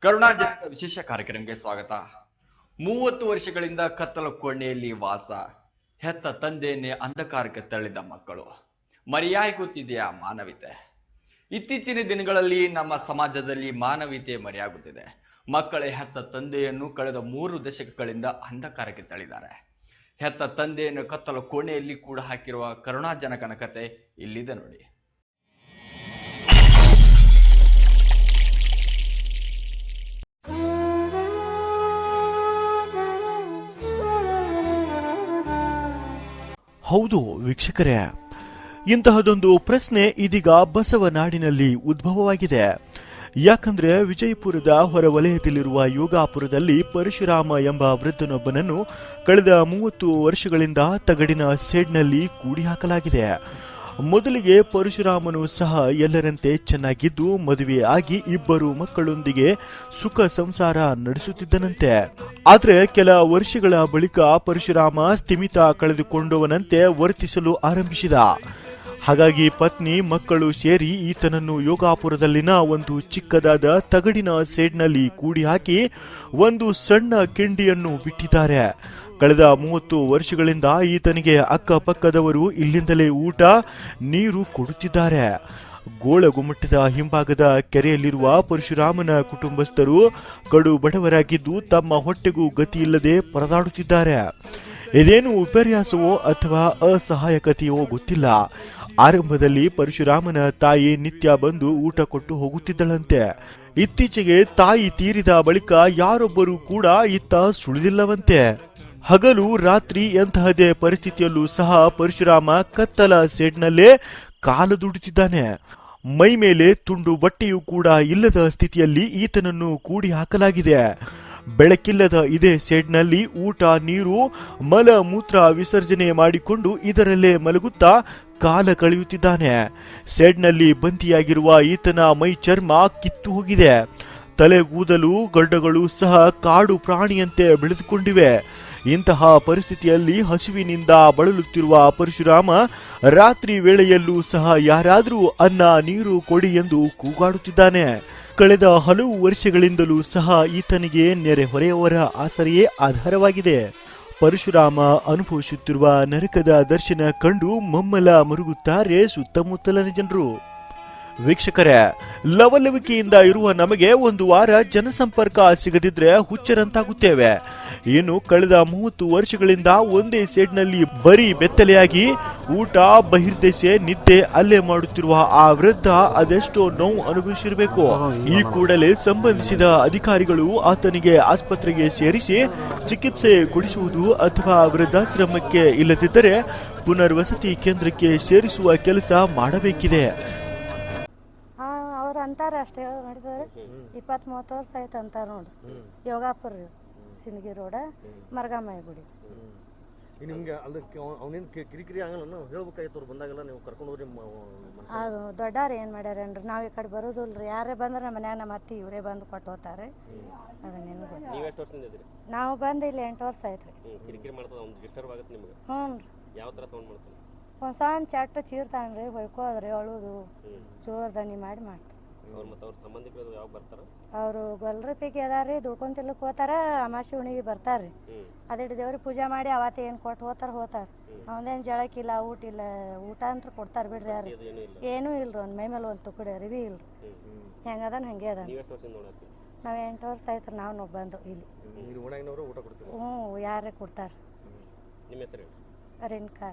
ಕರುಣಾಜನಕ ವಿಶೇಷ ಕಾರ್ಯಕ್ರಮಕ್ಕೆ ಸ್ವಾಗತ. 30 ವರ್ಷಗಳಿಂದ ಕತ್ತಲ ಕೋಣೆಯಲ್ಲಿ ವಾಸ, ಹೆತ್ತ ತಂದೆಯನ್ನೇ ಅಂಧಕಾರಕ್ಕೆ ತಳ್ಳಿದ ಮಕ್ಕಳು. ಮರೆಯಾಗಿ ಕೂತಿದೆಯಾ ಮಾನವೀಯತೆ? ಇತ್ತೀಚಿನ ದಿನಗಳಲ್ಲಿ ನಮ್ಮ ಸಮಾಜದಲ್ಲಿ ಮಾನವೀಯತೆ ಮರೆಯಾಗುತ್ತಿದೆ. ಮಕ್ಕಳೇ ಹೆತ್ತ ತಂದೆಯನ್ನು ಕಳೆದ 3 ದಶಕಗಳಿಂದ ಅಂಧಕಾರಕ್ಕೆ ತಳ್ಳಿದ್ದಾರೆ. ಹೆತ್ತ ತಂದೆಯನ್ನು ಕತ್ತಲ ಕೋಣೆಯಲ್ಲಿ ಕೂಡ ಹಾಕಿರುವ ಕರುಣಾಜನಕನ ಕತೆ ಇಲ್ಲಿದೆ ನೋಡಿ. ಹೌದು ವೀಕ್ಷಕರೇ, ಇಂತಹದೊಂದು ಪ್ರಶ್ನೆ ಇದೀಗ ಬಸವನಾಡಿನಲ್ಲಿ ಉದ್ಭವವಾಗಿದೆ. ಯಾಕಂದ್ರೆ ವಿಜಯಪುರದ ಹೊರವಲಯದಲ್ಲಿರುವ ಯೋಗಾಪುರದಲ್ಲಿ ಪರಶುರಾಮ ಎಂಬ ವೃದ್ಧನೊಬ್ಬನನ್ನು ಕಳೆದ 30 ವರ್ಷಗಳಿಂದ ತಗಡಿನ ಶೆಡ್ನಲ್ಲಿ ಕೂಡಿ ಹಾಕಲಾಗಿದೆ. ಮೊದಲಿಗೆ ಪರಶುರಾಮನು ಸಹ ಎಲ್ಲರಂತೆ ಚೆನ್ನಾಗಿದ್ದು ಮದುವೆ ಆಗಿ 2 ಮಕ್ಕಳೊಂದಿಗೆ ಸುಖ ಸಂಸಾರ ನಡೆಸುತ್ತಿದ್ದನಂತೆ. ಆದ್ರೆ ಕೆಲ ವರ್ಷಗಳ ಬಳಿಕ ಪರಶುರಾಮ ಸ್ಥಿಮಿತ ಕಳೆದುಕೊಂಡವನಂತೆ ವರ್ತಿಸಲು ಆರಂಭಿಸಿದ. ಹಾಗಾಗಿ ಪತ್ನಿ ಮಕ್ಕಳು ಸೇರಿ ಈತನನ್ನು ಯೋಗಾಪುರದಲ್ಲಿನ ಒಂದು ಚಿಕ್ಕದಾದ ತಗಡಿನ ಶೆಡ್ನಲ್ಲಿ ಕೂಡಿ ಹಾಕಿ ಒಂದು ಸಣ್ಣ ಕಿಂಡಿಯನ್ನು ಬಿಟ್ಟಿದ್ದಾರೆ. ಕಳೆದ 30 ವರ್ಷಗಳಿಂದ ಈತನಿಗೆ ಅಕ್ಕಪಕ್ಕದವರು ಇಲ್ಲಿಂದಲೇ ಊಟ ನೀರು ಕೊಡುತ್ತಿದ್ದಾರೆ. ಗೋಳಗುಮ್ಮಟದ ಹಿಂಭಾಗದ ಕೆರೆಯಲ್ಲಿರುವ ಪರಶುರಾಮನ ಕುಟುಂಬಸ್ಥರು ಕಡು ಬಡವರಾಗಿದ್ದು ತಮ್ಮ ಹೊಟ್ಟೆಗೂ ಗತಿಯಿಲ್ಲದೆ ಪರದಾಡುತ್ತಿದ್ದಾರೆ. ಇದೇನು ವಿಪರ್ಯಾಸವೋ ಅಥವಾ ಅಸಹಾಯಕತೆಯೋ ಗೊತ್ತಿಲ್ಲ. ಆರಂಭದಲ್ಲಿ ಪರಶುರಾಮನ ತಾಯಿ ನಿತ್ಯ ಬಂದು ಊಟ ಕೊಟ್ಟು ಹೋಗುತ್ತಿದ್ದಳಂತೆ. ಇತ್ತೀಚೆಗೆ ತಾಯಿ ತೀರಿದ ಬಳಿಕ ಯಾರೊಬ್ಬರೂ ಕೂಡ ಇತ್ತ ಸುಳಿದಿಲ್ಲವಂತೆ. ಹಗಲು ರಾತ್ರಿ ಎಂತಹದೇ ಪರಿಸ್ಥಿತಿಯಲ್ಲೂ ಸಹ ಪರಶುರಾಮ ಕತ್ತಲ ಶೆಡ್ನಲ್ಲೇ ಕಾಲು ದುಡುತ್ತಿದ್ದಾನೆ. ಮೈ ಮೇಲೆ ತುಂಡು ಬಟ್ಟೆಯೂ ಕೂಡ ಇಲ್ಲದ ಸ್ಥಿತಿಯಲ್ಲಿ ಈತನನ್ನು ಕೂಡಿ ಹಾಕಲಾಗಿದೆ. ಬೆಳಕಿಲ್ಲದ ಇದೇ ಶೆಡ್ನಲ್ಲಿ ಊಟ ನೀರು ಮಲ ಮೂತ್ರ ವಿಸರ್ಜನೆ ಮಾಡಿಕೊಂಡು ಇದರಲ್ಲೇ ಮಲಗುತ್ತಾ ಕಾಲ ಕಳೆಯುತ್ತಿದ್ದಾನೆ. ಶೆಡ್ನಲ್ಲಿ ಬಂಧಿಯಾಗಿರುವ ಈತನ ಮೈ ಚರ್ಮ ಕಿತ್ತು ಹೋಗಿದೆ. ತಲೆಗೂದಲು ಗಡ್ಡಗಳು ಸಹ ಕಾಡು ಪ್ರಾಣಿಯಂತೆ ಬೆಳೆದುಕೊಂಡಿವೆ. ಇಂತಹ ಪರಿಸ್ಥಿತಿಯಲ್ಲಿ ಹಸಿವಿನಿಂದ ಬಳಲುತ್ತಿರುವ ಪರಶುರಾಮ ರಾತ್ರಿ ವೇಳೆಯಲ್ಲೂ ಸಹ ಯಾರಾದರೂ ಅನ್ನ ನೀರು ಕೊಡಿ ಎಂದು ಕೂಗಾಡುತ್ತಿದ್ದಾನೆ. ಕಳೆದ ಹಲವು ವರ್ಷಗಳಿಂದಲೂ ಸಹ ಈತನಿಗೆ ನೆರೆಹೊರೆಯವರ ಆಸರೆಯೇ ಆಧಾರವಾಗಿದೆ. ಪರಶುರಾಮ ಅನುಭವಿಸುತ್ತಿರುವ ನರಕದ ದರ್ಶನ ಕಂಡು ಮಮ್ಮಲ ಮರುಗುತ್ತಾರೆ ಸುತ್ತಮುತ್ತಲಿನ ಜನರು. ವೀಕ್ಷಕರೇ, ಲವಲವಿಕೆಯಿಂದ ಇರುವ ನಮಗೆ ಒಂದು ವಾರ ಜನಸಂಪರ್ಕ ಸಿಗದಿದ್ರೆ ಹುಚ್ಚರಂತಾಗುತ್ತೇವೆ. ಇನ್ನು ಕಳೆದ 30 ವರ್ಷಗಳಿಂದ ಒಂದೇ ಸೆಡ್ನಲ್ಲಿ ಬರೀ ಬೆತ್ತಲೆಯಾಗಿ ಊಟ ಬಹಿರ್ದೆಸೆ ನಿದ್ದೆ ಅಲ್ಲೇ ಮಾಡುತ್ತಿರುವ ಆ ವೃದ್ಧ ಅದೆಷ್ಟೋ ನೋವು ಅನುಭವಿಸಿರಬೇಕು. ಈ ಕೂಡಲೇ ಸಂಬಂಧಿಸಿದ ಅಧಿಕಾರಿಗಳು ಆತನಿಗೆ ಆಸ್ಪತ್ರೆಗೆ ಸೇರಿಸಿ ಚಿಕಿತ್ಸೆ ಕೊಡಿಸುವುದು ಅಥವಾ ವೃದ್ಧಾಶ್ರಮಕ್ಕೆ ಇಲ್ಲದಿದ್ದರೆ ಪುನರ್ವಸತಿ ಕೇಂದ್ರಕ್ಕೆ ಸೇರಿಸುವ ಕೆಲಸ ಮಾಡಬೇಕಿದೆ. ಅಂತಾರ ಅಷ್ಟೇ ಮಾಡಿದ್ದಾರೆ. 20-30 ವರ್ಷ ಆಯ್ತು ಅಂತಾರ ನೋಡಿ. ಯೋಗಾಪುರ ಸಿಂದಗಿ ರೋಡ ಮರಗಮ್ಮಾಯಿ ಗುಡಿ. ನಿಮ್ಗೆ ಅದಕ್ಕೆ ಅವನಿಂದ ಕಿರಿಕಿರಿ ಆಗಲ್ಲ ಹೇಳ್ಬೇಕಾಯ್ತು. ಅವ್ರು ಬಂದಾಗೆಲ್ಲ ನೀವು ಕರ್ಕೊಂಡು ಹೋಗಿ ಅದು ದೊಡ್ಡವ್ರು ಏನು ಮಾಡ್ಯಾರೇನ್ರಿ, ನಾವು ಈ ಕಡೆ ಬರೋದಿಲ್ರಿ. ಯಾರೇ ಬಂದ್ರೆ ನಮ್ಮ ಮನ್ಯಾಗ ನಮ್ಮ ಅತ್ತಿ ಇವರೇ ಬಂದು ಕೊಟ್ಟು ಹೋಗ್ತಾರೆ. ಅದನ್ನೇನು ಗೊತ್ತಿಲ್ಲ. ನಾವು ಬಂದು ಇಲ್ಲಿ 8 ವರ್ಷ ಆಯ್ತು ರೀ. ಹ್ಞೂ ರೀ. ಒಂದು ಸಣ್ಣ ಚಟ್ಟ ಚೀರ್ತಾನ್ರಿ, ಹೊಯ್ಕೋದ್ರಿ ಅಳುದು ಜೋರ್ ದನಿ ಮಾಡಿ ಮಾಡ್ತಾರೆ. ಅವರು ಗೊಲ್ರಪಿಗೆ ಅದಾರ್ರಿ, ದುಡ್ಕೊಂತಿಲ್ಲಕ್ಕೆ ಹೋಗ್ತಾರ. ಅಮಾಸಿ ಹುಣಿಗೆ ಬರ್ತಾರ್ರಿ. ಅದಿಟ್ಟು ದೇವ್ರಿಗೆ ಪೂಜೆ ಮಾಡಿ ಅವತ್ತು ಏನು ಕೊಟ್ಟು ಹೋಗ್ತಾರ. ಅವನೇನು ಜಳಕ್ಕಿಲ್ಲ ಊಟ ಇಲ್ಲ. ಊಟ ಅಂತ ಕೊಡ್ತಾರೆ ಬಿಡ್ರಿ. ಯಾರು ಏನೂ ಇಲ್ರಿ. ಒಂದು ಮೈ ಮೇಲೆ ಒಂದು ತುಕಡಿ ಅರಿವಿ ಇಲ್ರಿ. ಹೆಂಗದಾನ ಹಂಗೆ ಅದಾನ. ನಾವು 8 ವರ್ಷ ಆಯ್ತು ನಾವು ಬಂದು ಇಲ್ಲಿ. ಹ್ಞೂ ಯಾರೇ ಕೊಡ್ತಾರೆ. ರೇಣುಕಾ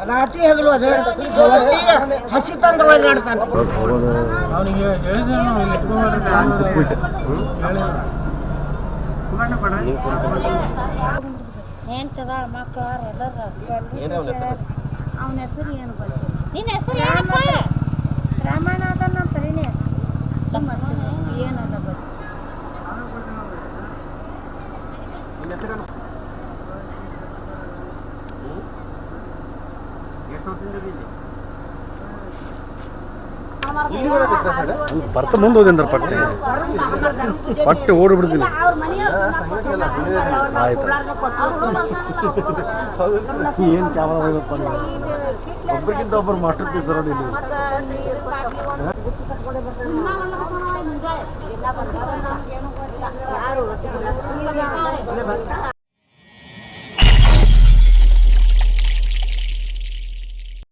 ರಾತ್ರಿ ಹಗಲು ಹಸಿ ತಂದ್ರೆ ಒಳ್ಳಾಡ್ತಾನೆ. ಹೆಂಡ್ತಿದಾಳ ಮಕ್ಕಳು ಅವನ ಹೆಸರು ಏನು ಗೊತ್ತಿಲ್ಲ. ನಿನ್ನ ಹೆಸರು ಏನಪ್ಪ? ರಾಮಣ್ಣ ಅದನ್ನ ಅಂತಾರೇನೆ. ಏನಲ್ಲ ಗೊತ್ತಿಲ್ಲ. ಬರ್ತ ಮುಂದೆ ಹೋದೇನ್ರ ಪಟ್ಟೆ ಓಡಿಬಿಡ್ತೀನಿ ಆಯ್ತು ಏನು ಕ್ಯಾಮ್ರಾ ಹೋಗಪ್ಪ ನೀವು ಒಬ್ಬರಿಗಿಂತ ಒಬ್ಬರು ಮಾಸ್ಟರ್ ಪೀಸ್ ಅರೋಡಿ ನೀವು ಯಾರು